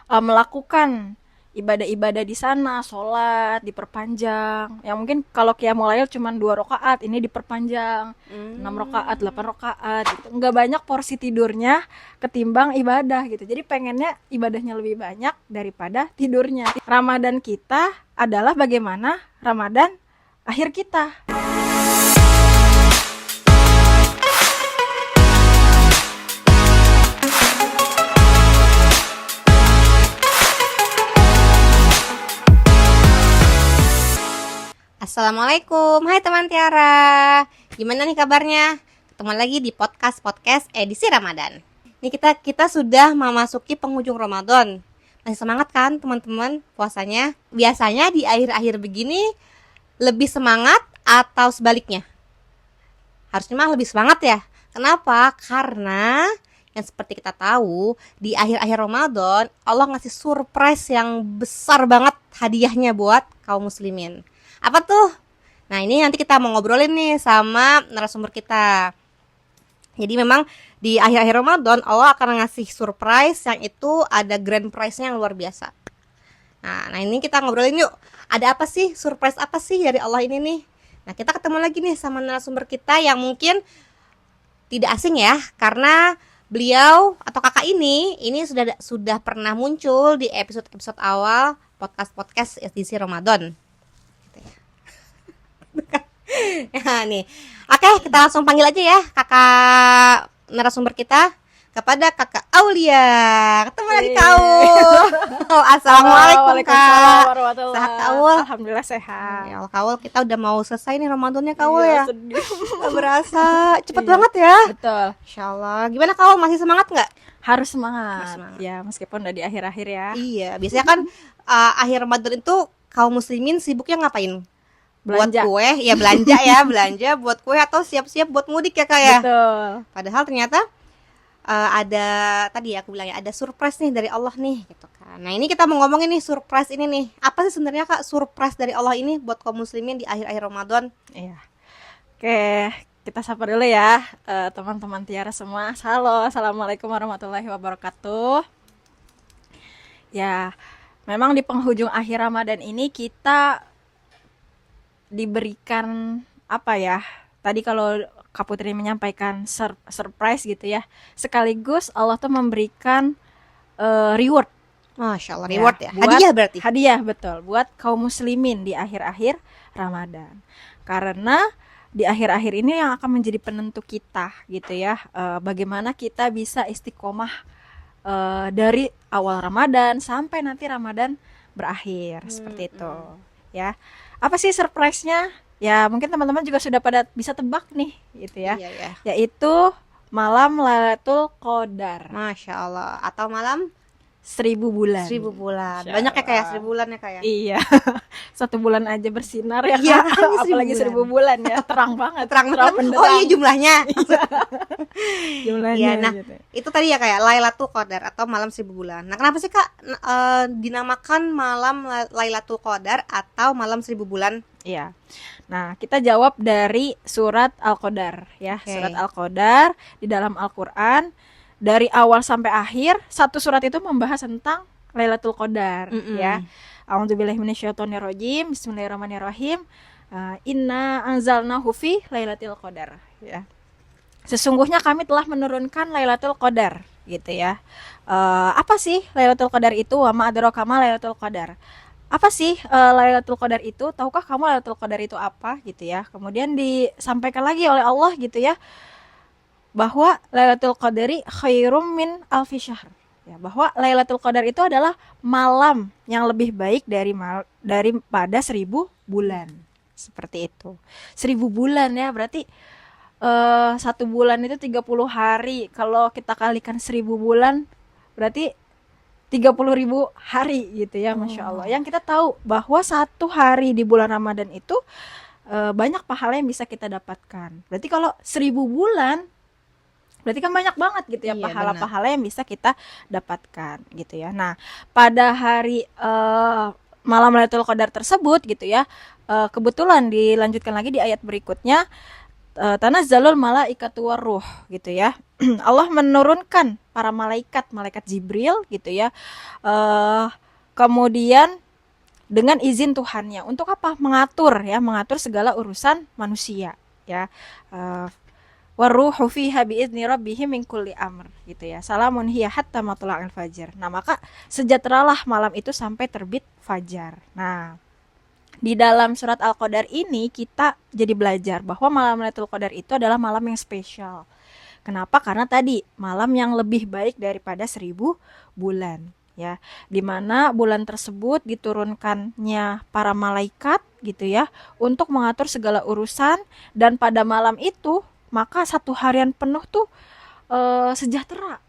melakukan ibadah-ibadah di sana, sholat diperpanjang. Yang mungkin kalau qiyamul lail cuma 2 rakaat, ini diperpanjang 6 rakaat, 8 rakaat gitu. Nggak banyak porsi tidurnya ketimbang ibadah gitu. Jadi pengennya ibadahnya lebih banyak daripada tidurnya. Ramadan kita adalah bagaimana Ramadan akhir kita. Assalamualaikum, hai teman Tiara. Gimana nih kabarnya? Ketemu lagi di podcast edisi Ramadan. Ini kita sudah memasuki penghujung Ramadan. Masih semangat kan teman-teman puasanya? Biasanya di akhir-akhir begini lebih semangat atau sebaliknya? Harusnya mah lebih semangat ya. Kenapa? Karena yang seperti kita tahu, di akhir-akhir Ramadan Allah ngasih surprise yang besar banget hadiahnya buat kaum muslimin. Apa tuh? Nah, ini nanti kita mau ngobrolin nih sama narasumber kita. Jadi memang di akhir-akhir Ramadan Allah akan ngasih surprise yang itu ada grand prize-nya yang luar biasa. Nah, ini kita ngobrolin yuk. Ada apa sih? Surprise apa sih dari Allah ini nih? Nah, kita ketemu lagi nih sama narasumber kita yang mungkin tidak asing ya, karena beliau atau kakak ini sudah pernah muncul di episode awal podcast edisi Ramadan. Ya nih. Oke, kita langsung panggil aja ya kakak narasumber kita kepada kakak Aulia. Ketemu lagi kau. Assalamualaikum kak. Sehat Kaul? Alhamdulillah sehat. Ya Allah Kaul, kita udah mau selesai nih Ramadannya Kaul ya. Sedih. Gak berasa, cepet banget ya. Betul. Insyaallah. Gimana Kaul, masih semangat nggak? Harus semangat. Ya, meskipun udah di akhir-akhir ya. Iya, biasanya kan akhir Ramadan itu kaum muslimin sibuknya ngapain? Belanja. Buat kue, ya belanja buat kue atau siap-siap buat mudik ya kak ya. Betul. Padahal ternyata ada tadi ya aku bilang ya, ada surprise nih dari Allah nih gitu kan. Nah ini kita mau ngomongin nih surprise ini nih. Apa sih sebenarnya kak surprise dari Allah ini buat kaum muslimin di akhir-akhir Ramadan? Iya. Oke, kita sapa dulu ya teman-teman Tiara semua. Halo, assalamualaikum warahmatullahi wabarakatuh. Ya, memang di penghujung akhir Ramadan ini kita diberikan apa ya? Tadi kalau Kak Putri menyampaikan surprise gitu ya. Sekaligus Allah tuh memberikan reward. Masya Allah, reward ya. Buat, Hadiah berarti. Hadiah betul buat kaum muslimin di akhir-akhir Ramadan. Karena di akhir-akhir ini yang akan menjadi penentu kita gitu ya. Bagaimana kita bisa istiqomah dari awal Ramadan sampai nanti Ramadan berakhir seperti itu ya. Apa sih surprise-nya? Ya mungkin teman-teman juga sudah pada bisa tebak nih gitu ya. Iya. Yaitu malam Lailatul Qadar. Masya Allah. Atau malam 1000 bulan. 1000 bulan. Banyak ya kayak 1000 bulan ya kayak. Iya. 1 bulan aja bersinar ya. Iya, Kak. kan 1000 Apalagi 1000 bulan ya. Terang banget. Terang banget. benderang. Oh iya jumlahnya. Jumlahnya. Iya, nah gitu. itu tadi ya kayak Lailatul Qadar atau malam 1000 bulan. Nah kenapa sih kak dinamakan malam Lailatul Qadar atau malam 1000 bulan? Iya. Nah, kita jawab dari surat Al-Qadar ya. Oke. Surat Al-Qadar di dalam Al-Qur'an dari awal sampai akhir satu surat itu membahas tentang Lailatul Qadar ya. A'udzubillahi minasyaitonirrajim. Bismillahirrahmanirrahim. Inna anzalnahu fi Lailatul Qadar ya. Sesungguhnya kami telah menurunkan Lailatul Qadar gitu ya. Apa sih Lailatul Qadar itu? Wa ma adraka ma Lailatul Qadar. Apa sih Lailatul Qadar itu? Tahukah kamu Lailatul Qadar itu apa gitu ya? Kemudian disampaikan lagi oleh Allah gitu ya, bahwa Lailatul Qadari khairum min alfi syahr. Ya, bahwa Lailatul Qadar itu adalah malam yang lebih baik daripada 1000 bulan. Seperti itu. 1000 bulan ya, berarti 1 bulan itu 30 hari. Kalau kita kalikan 1000 bulan berarti 30.000 hari gitu ya. Masya Allah. Yang kita tahu bahwa 1 hari di bulan Ramadan itu banyak pahala yang bisa kita dapatkan. Berarti kalau 1000 bulan berarti kan banyak banget gitu ya. Iya, pahala-pahala yang bisa kita dapatkan gitu ya. Nah pada hari malam Lailatul Qadar tersebut gitu ya, kebetulan dilanjutkan lagi di ayat berikutnya, Tanazzalul malaikatu waruh gitu ya. Allah menurunkan para malaikat Jibril gitu ya. Kemudian dengan izin Tuhannya untuk apa? Mengatur segala urusan manusia ya. Waruhu fiha biizni rabbihim min kulli amr gitu ya. Salamun hiya hatta matla'il fajr. Nah, maka sejahteralah malam itu sampai terbit fajar. Nah, di dalam surat Al-Qadar ini kita jadi belajar bahwa malam Lailatul Qadar itu adalah malam yang spesial. Kenapa? Karena tadi malam yang lebih baik daripada 1000 bulan ya. Dimana bulan tersebut diturunkannya para malaikat gitu ya untuk mengatur segala urusan, dan pada malam itu maka satu harian penuh tuh sejahtera.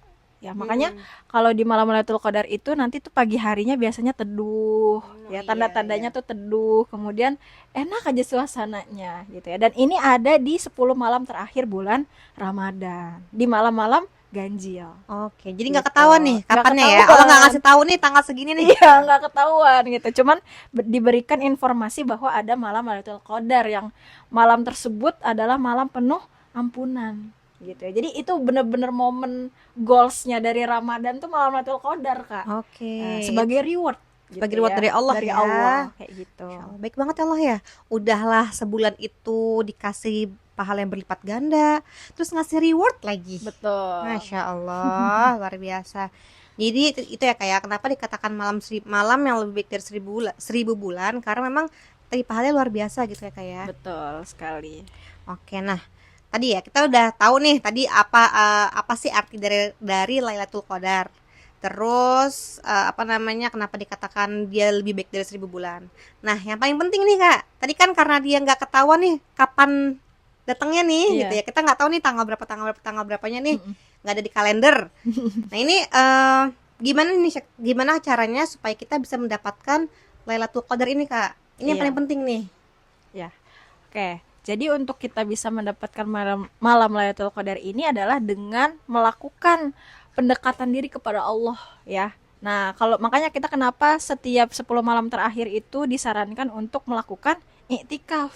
Ya, makanya kalau di malam Lailatul Qadar itu nanti tuh pagi harinya biasanya teduh, ya tanda-tandanya tuh teduh, kemudian enak aja suasananya gitu ya. Dan ini ada di 10 malam terakhir bulan Ramadan, di malam-malam ganjil. Oke, jadi nggak Gitu. ketahuan nih Nggak kapannya ya. ketahuan. Allah nggak ngasih tahu nih tanggal segini nih. Iya, nggak ketahuan gitu. Cuman diberikan informasi bahwa ada malam Lailatul Qadar yang malam tersebut adalah malam penuh ampunan gitu ya. Jadi itu bener-bener momen goalsnya dari Ramadan tuh malam Lailatul Qadar, Kak. Oke. Sebagai reward gitu Sebagai reward ya. dari Allah dari ya. Allah kayak gitu. Masya Allah, baik banget ya Allah ya. Udahlah sebulan itu dikasih pahala yang berlipat ganda, terus ngasih reward lagi. Betul. Masya Allah, luar biasa. Jadi itu ya kayak kenapa dikatakan malam yang lebih baik dari 1000 bulan, karena memang tadi pahalanya luar biasa gitu ya kayak. Betul sekali. Oke, nah tadi ya kita udah tahu nih tadi apa sih arti dari Lailatul Qadar. Terus kenapa dikatakan dia lebih baik dari 1000 bulan. Nah, yang paling penting nih Kak, tadi kan karena dia nggak ketahuan nih kapan datangnya nih Iya. gitu ya. Kita nggak tahu nih tanggal berapanya nih, nggak ada di kalender. Nah, ini gimana caranya supaya kita bisa mendapatkan Lailatul Qadar ini Kak? Ini yang Iya. paling penting nih. Ya. Oke. Jadi untuk kita bisa mendapatkan malam Lailatul Qadar ini adalah dengan melakukan pendekatan diri kepada Allah ya. Nah, kalau makanya kita kenapa setiap 10 malam terakhir itu disarankan untuk melakukan iktikaf.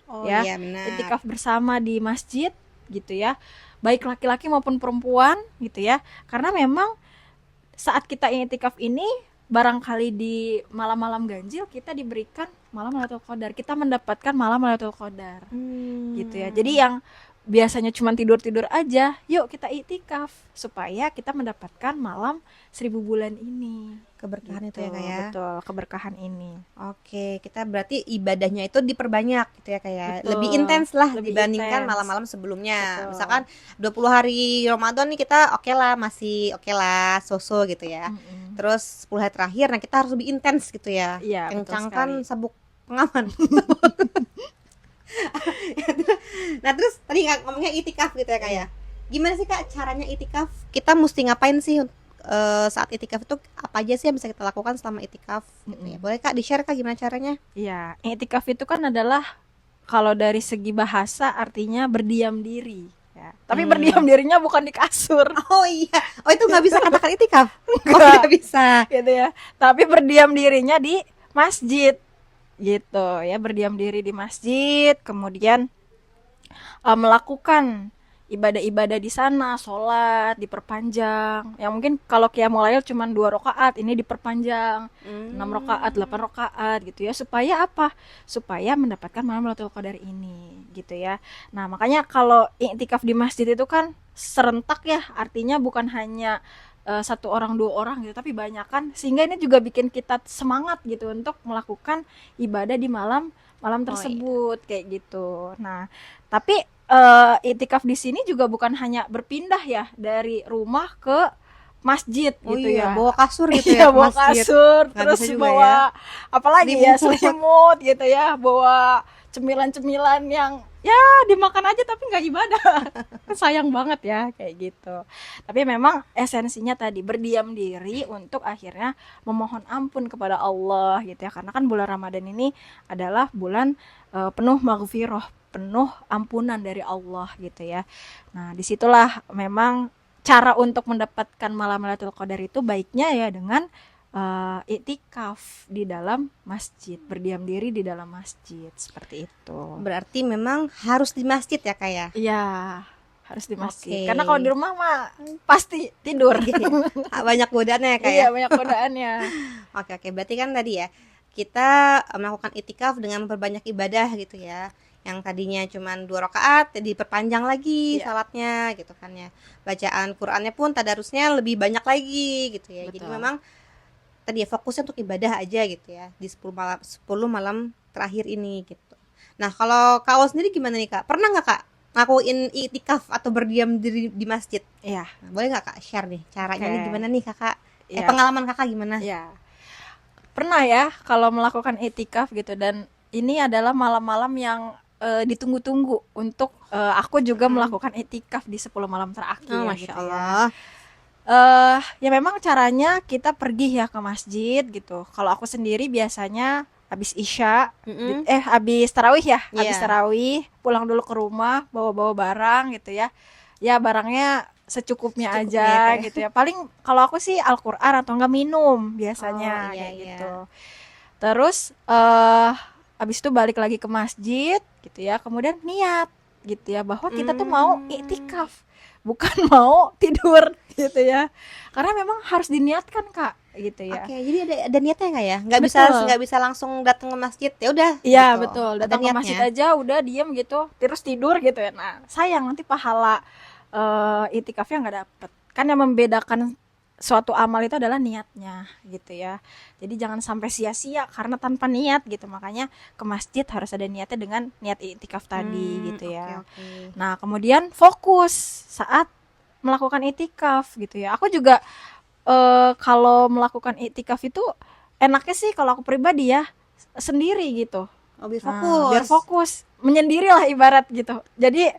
Oh Ya. iya benar. Iktikaf bersama di masjid gitu ya. Baik laki-laki maupun perempuan gitu ya. Karena memang saat kita iktikaf ini barangkali di malam-malam ganjil kita diberikan malam Lailatul Qadar. Kita mendapatkan malam Lailatul Qadar. Gitu ya. Jadi yang biasanya cuma tidur-tidur aja, yuk kita iktikaf supaya kita mendapatkan malam 1000 bulan ini. Keberkahan itu ya Gitu, Kak ya. betul, keberkahan ini. Oke, kita berarti ibadahnya itu diperbanyak gitu ya kayak Betul. lebih intens lah Lebih dibandingkan intens. malam-malam sebelumnya. Betul. Misalkan 20 hari Ramadan nih kita masih oke lah, so-so gitu ya. Mm-mm. Terus 10 hari terakhir nah kita harus lebih intens gitu ya. Iya, betul Kencangkan sekali. sabuk pengaman. Nah, terus tadi ngomongnya itikaf gitu ya Kak ya. Gimana sih Kak caranya itikaf? Kita mesti ngapain sih saat itikaf itu apa aja sih yang bisa kita lakukan selama itikaf gitu ya. Boleh Kak di-share Kak gimana caranya? Iya, iktikaf itu kan adalah kalau dari segi bahasa artinya berdiam diri ya. Tapi berdiam dirinya bukan di kasur Oh iya. Oh itu nggak bisa katakan itikaf. Oh Nggak. nggak bisa. gitu ya. Tapi berdiam dirinya di masjid gitu ya, berdiam diri di masjid, kemudian melakukan ibadah-ibadah di sana, sholat diperpanjang. Yang mungkin kalau qiyamul lail cuma 2 rakaat, ini diperpanjang 6 rakaat, 8 rakaat gitu ya. Supaya apa? Supaya mendapatkan malam Lailatul Qadar ini gitu ya. Nah, makanya kalau iktikaf di masjid itu kan serentak ya, artinya bukan hanya 1 orang 2 orang gitu, tapi banyakan, sehingga ini juga bikin kita semangat gitu untuk melakukan ibadah di malam tersebut kayak gitu. Nah, tapi iktikaf di sini juga bukan hanya berpindah ya dari rumah ke masjid Oh gitu iya, ya. bawa kasur gitu Iya, ya ke bawa masjid. kasur, Nggak terus bisa juga bawa apalagi ya, Selimut. selimut gitu ya, bawa cemilan-cemilan yang ya dimakan aja tapi nggak ibadah. Sayang banget ya kayak gitu. Tapi memang esensinya tadi berdiam diri untuk akhirnya memohon ampun kepada Allah gitu ya. Karena kan bulan Ramadan ini adalah bulan penuh maghfirah, penuh ampunan dari Allah gitu ya. Nah, disitulah memang cara untuk mendapatkan malam Lailatul Qadar itu baiknya ya dengan iktikaf di dalam masjid, berdiam diri di dalam masjid seperti itu. Berarti memang harus di masjid ya Kak ya? Iya, harus di masjid. Oke. Karena kalau di rumah mah pasti tidur. Banyak godaannya ya Kak ya? Iya, banyak godaannya. Oke, berarti kan tadi ya kita melakukan itikaf dengan memperbanyak ibadah gitu ya. Yang tadinya cuma 2 rakaat diperpanjang lagi Iya. salatnya gitu kan ya. Bacaan Qur'annya pun tadarusnya lebih banyak lagi gitu ya. Jadi Betul. memang tadi ya fokusnya untuk ibadah aja gitu ya di 10 malam terakhir ini gitu. Nah, kalau Kak Awal sendiri gimana nih Kak? Pernah nggak Kak ngakuin itikaf atau berdiam diri di masjid? Iya, Nah, boleh nggak Kak share nih caranya Oke. nih gimana nih Kakak? Iya. Pengalaman Kakak gimana? iya. Pernah ya kalau melakukan iktikaf gitu, dan ini adalah malam-malam yang ditunggu-tunggu untuk aku juga melakukan iktikaf di 10 malam terakhir Oh, gitu Masya ya. Allah. Ya memang caranya kita pergi ya ke masjid gitu. Kalau aku sendiri biasanya habis isya, Mm-mm. habis tarawih ya, habis Iya. tarawih pulang dulu ke rumah, bawa-bawa barang gitu ya. Ya barangnya secukupnya Secukupnya aja ya, Kak, ya. gitu ya. Paling kalau aku sih Al-Qur'an atau enggak minum Oh, biasanya iya, kayak iya. gitu. Terus habis itu balik lagi ke masjid gitu ya. Kemudian niat gitu ya bahwa kita tuh mau iktikaf, bukan mau tidur gitu ya. Karena memang harus diniatkan Kak gitu ya. Oke, jadi ada niatnya nggak ya? Betul. Nggak bisa langsung datang ke masjid. Ya udah. Iya gitu. betul, Ada datang ke niatnya. masjid aja udah diem gitu, terus tidur gitu ya. Nah sayang nanti pahala itikafnya nggak dapet. Kan yang membedakan suatu amal itu adalah niatnya gitu ya. Jadi jangan sampai sia-sia karena tanpa niat gitu. Makanya ke masjid harus ada niatnya dengan niat itikaf tadi gitu ya. Oke. Nah kemudian fokus saat melakukan itikaf gitu ya. Aku juga kalau melakukan itikaf itu enaknya sih kalau aku pribadi ya sendiri gitu. Oh, biar Nah, fokus. biar fokus, menyendiri lah ibarat gitu. Jadi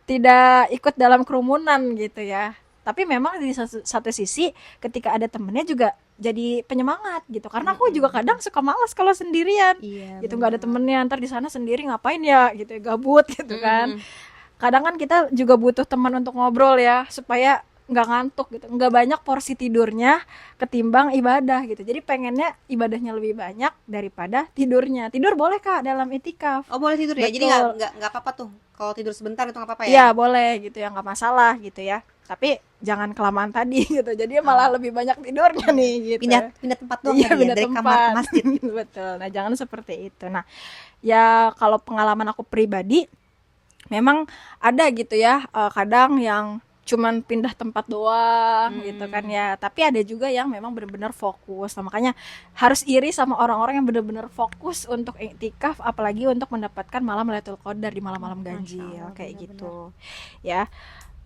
tidak ikut dalam kerumunan gitu ya. Tapi memang di satu sisi ketika ada temennya juga jadi penyemangat gitu. Karena aku juga kadang suka malas kalau sendirian. Iya. Gitu nggak ada temennya, ntar di sana sendiri ngapain ya gitu ya, gabut gitu kan. Kadang kan kita juga butuh teman untuk ngobrol ya supaya nggak ngantuk gitu, nggak banyak porsi tidurnya ketimbang ibadah gitu. Jadi pengennya ibadahnya lebih banyak daripada tidurnya. Tidur boleh Kak dalam itikaf. Oh, boleh tidur ya. Jadi Betul. nggak apa-apa tuh. Kalau tidur sebentar itu nggak apa-apa ya. Iya boleh gitu ya, nggak masalah gitu ya. Tapi jangan kelamaan tadi gitu. Jadi malah lebih banyak tidurnya nih gitu. Pindah tempat doang Iya, tadi ya, pindah dari kamar ke tempat. masjid. Betul. Nah jangan seperti itu. Nah ya kalau pengalaman aku pribadi memang ada gitu ya, kadang yang cuman pindah tempat doang gitu kan ya. Tapi ada juga yang memang benar-benar fokus. Nah, makanya harus iri sama orang-orang yang benar-benar fokus untuk iktikaf, apalagi untuk mendapatkan malam Lailatul Qadar di malam-malam ganjil Allah, kayak benar-benar. gitu. Ya.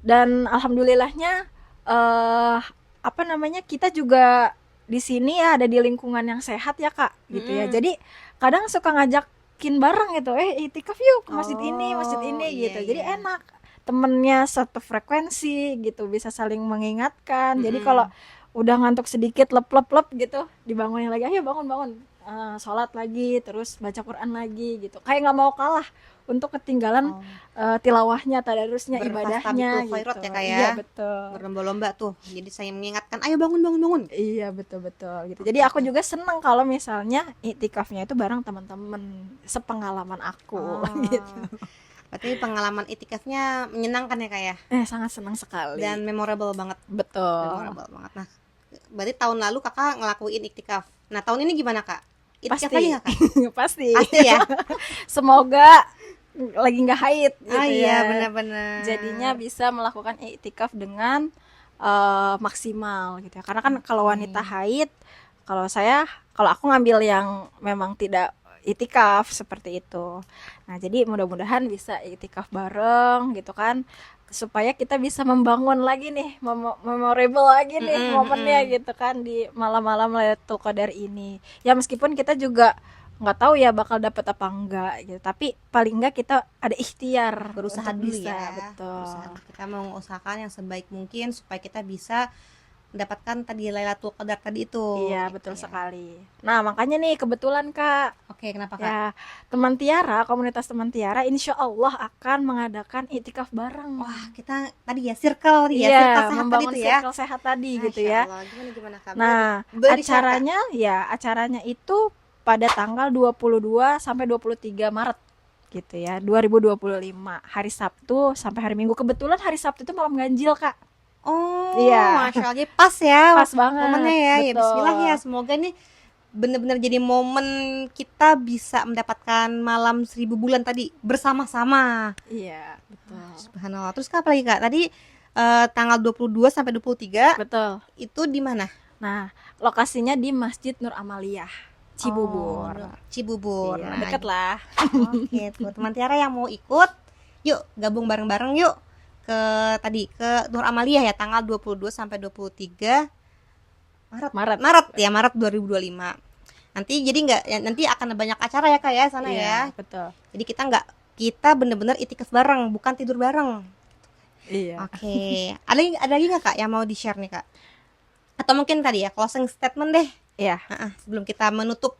Dan alhamdulillahnya apa namanya, kita juga di sini ya ada di lingkungan yang sehat ya Kak gitu ya. Jadi kadang suka ngajakin bareng gitu, iktikaf yuk ke masjid ini, masjid ini Oh, gitu. iya, Jadi iya. enak, temennya satu frekuensi gitu, bisa saling mengingatkan. Jadi kalau udah ngantuk sedikit lep gitu, dibangunin lagi, ayo bangun sholat lagi, terus baca Quran lagi gitu. Kayak nggak mau kalah untuk ketinggalan tilawahnya, tadarusnya, ibadahnya Berfastabiqul khairat gitu. ya, Kak ya. Iya betul. Berlomba-lomba tuh. Jadi saya mengingatkan, ayo bangun. Iya betul gitu. Jadi aku juga seneng kalau misalnya iktikafnya itu bareng teman-teman sepengalaman aku gitu. Berarti pengalaman itikafnya menyenangkan ya Kak ya. Sangat senang sekali. Dan memorable banget. betul. Memorable banget. Nah, berarti tahun lalu Kakak ngelakuin iktikaf. Nah, tahun ini gimana Kak? Iktikaf Pasti. lagi nggak Kak? Pasti. Pasti ya. Semoga lagi nggak haid gitu Ah iya, ya. benar-benar. Jadinya bisa melakukan iktikaf dengan maksimal gitu ya. Karena kan kalau wanita haid, kalau aku ngambil yang memang tidak itikaf seperti itu. Nah, jadi mudah-mudahan bisa itikaf bareng gitu kan, supaya kita bisa membangun lagi nih, memorable lagi nih momennya gitu kan di malam-malam Lailatul Qadar ini. Ya meskipun kita juga nggak tahu ya bakal dapat apa enggak gitu, tapi paling enggak kita ada ikhtiar Berusaha untuk dulu bisa, ya. betul. Kita mau mengusahakan yang sebaik mungkin supaya kita bisa mendapatkan tadi Lailatul Qadar tadi itu. Iya, gitu betul ya. sekali. Nah, makanya nih kebetulan Kak, Oke, kenapa Kak? ya teman Tiara, komunitas teman Tiara, insya Allah akan mengadakan itikaf bareng. Wah, kita tadi ya circle ya, Iya, circle sehat tadi membangun itu ya. circle sehat tadi gitu Masya ya. Allah, gimana Kak? Nah, Boleh di-share, Kak? acaranya itu pada tanggal 22 sampai 23 Maret gitu ya, 2025, hari Sabtu sampai hari Minggu. Kebetulan hari Sabtu itu malam ganjil, Kak. Oh, Iya. Masya Allah, jadi pas ya Pas banget. momennya ya. Ya Betul. Bismillah ya, semoga ini benar-benar jadi momen kita bisa mendapatkan malam 1000 bulan tadi bersama-sama. Iya, betul. Subhanallah. Terus apa lagi Kak? Tadi tanggal 22 sampai 23 Betul. itu di mana? Nah, lokasinya di Masjid Nur Amaliyah, Cibubur. Oh, Cibubur. Iya, Nah, deket lah. Oke, tuh teman Tiara yang mau ikut, yuk gabung bareng-bareng yuk ke Nur Amaliyah ya, tanggal 22 sampai 23 Maret 2025. Nanti jadi nanti akan ada banyak acara ya Kak ya sana ya. Betul. Jadi kita bener-bener itikaf bareng, bukan tidur bareng. Iya. Oke. Ada lagi nggak Kak yang mau di-share nih Kak? Atau mungkin tadi ya closing statement deh. Iya. Sebelum kita menutup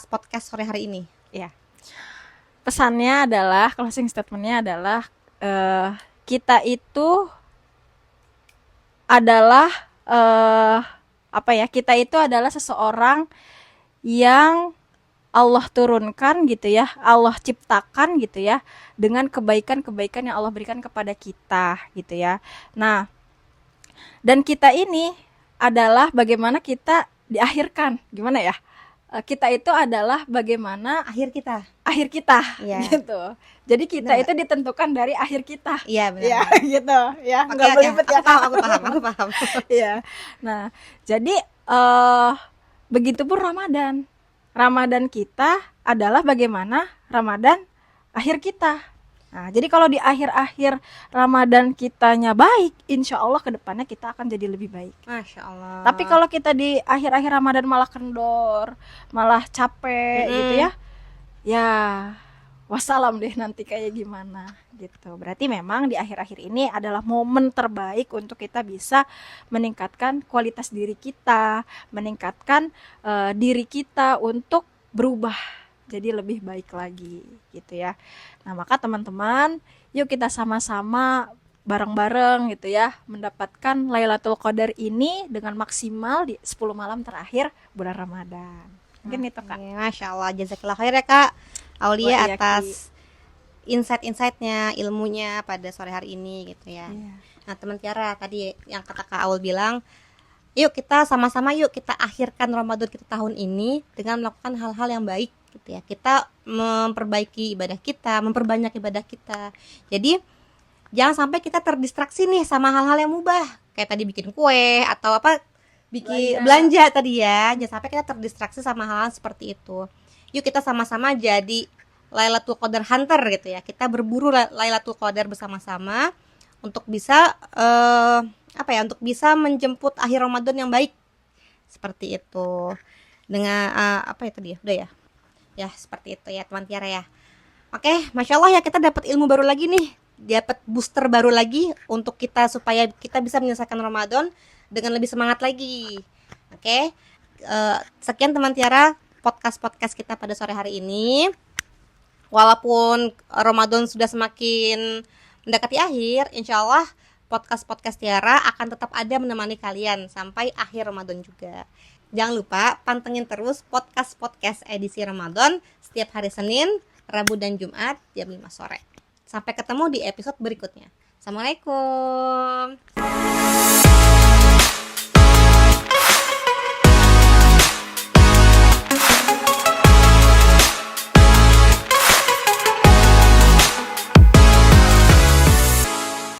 podcast sore hari ini. Iya. Pesannya adalah, closing statementnya adalah kita itu adalah kita itu adalah seseorang yang Allah turunkan gitu ya, Allah ciptakan gitu ya, dengan kebaikan-kebaikan yang Allah berikan kepada kita gitu ya. Nah, dan kita ini adalah bagaimana kita diakhirkan, gimana ya? Kita itu adalah bagaimana Akhir kita. Iya. gitu. Jadi kita Benar itu ditentukan dari akhir kita. Iya benar. Ya, gitu. Ya, Oke, nggak oke. belibet ya. Aku paham. Iya. Nah, jadi begitupun Ramadan. Ramadan kita adalah bagaimana Ramadan akhir kita. Nah, jadi kalau di akhir-akhir Ramadan kitanya baik, insya Allah kedepannya kita akan jadi lebih baik. Masya Allah. Tapi kalau kita di akhir-akhir Ramadan malah kendor, malah capek gitu ya, ya wassalam deh nanti kayak gimana gitu. Berarti memang di akhir-akhir ini adalah momen terbaik untuk kita bisa meningkatkan kualitas diri kita, meningkatkan diri kita untuk berubah jadi lebih baik lagi gitu ya. Nah, maka teman-teman, yuk kita sama-sama bareng-bareng gitu ya mendapatkan Lailatul Qadar ini dengan maksimal di 10 malam terakhir bulan Ramadan. Mungkin itu Kak. Masya Allah, jazakallah khair ya Kak Aulia Wah, iya, atas insight-insightnya, ilmunya pada sore hari ini gitu ya. Iya. Nah teman Tiara tadi yang kata Kak Aul bilang, yuk kita sama-sama yuk kita akhirkan Ramadan kita tahun ini dengan melakukan hal-hal yang baik gitu ya. Kita memperbaiki ibadah kita, memperbanyak ibadah kita. Jadi jangan sampai kita terdistraksi nih sama hal-hal yang mubah kayak tadi bikin kue atau bikin belanja tadi ya. Jangan sampai kita terdistraksi sama hal-hal seperti itu. Yuk kita sama-sama jadi Lailatul Qadar hunter gitu ya. Kita berburu Lailatul Qadar bersama-sama untuk bisa untuk bisa menjemput akhir Ramadan yang baik. Seperti itu. Dengan itu dia. Udah ya. Ya, seperti itu ya teman Tiara ya. Oke, Masya Allah ya kita dapat ilmu baru lagi nih. Dapat booster baru lagi untuk kita supaya kita bisa menyelesaikan Ramadan dengan lebih semangat lagi. Oke. Sekian teman Tiara podcast kita pada sore hari ini. Walaupun Ramadan sudah semakin mendekati akhir, insya Allah podcast Tiara akan tetap ada menemani kalian sampai akhir Ramadan juga. Jangan lupa pantengin terus podcast edisi Ramadan setiap hari Senin, Rabu dan Jumat jam 5 sore. Sampai ketemu di episode berikutnya. Assalamualaikum.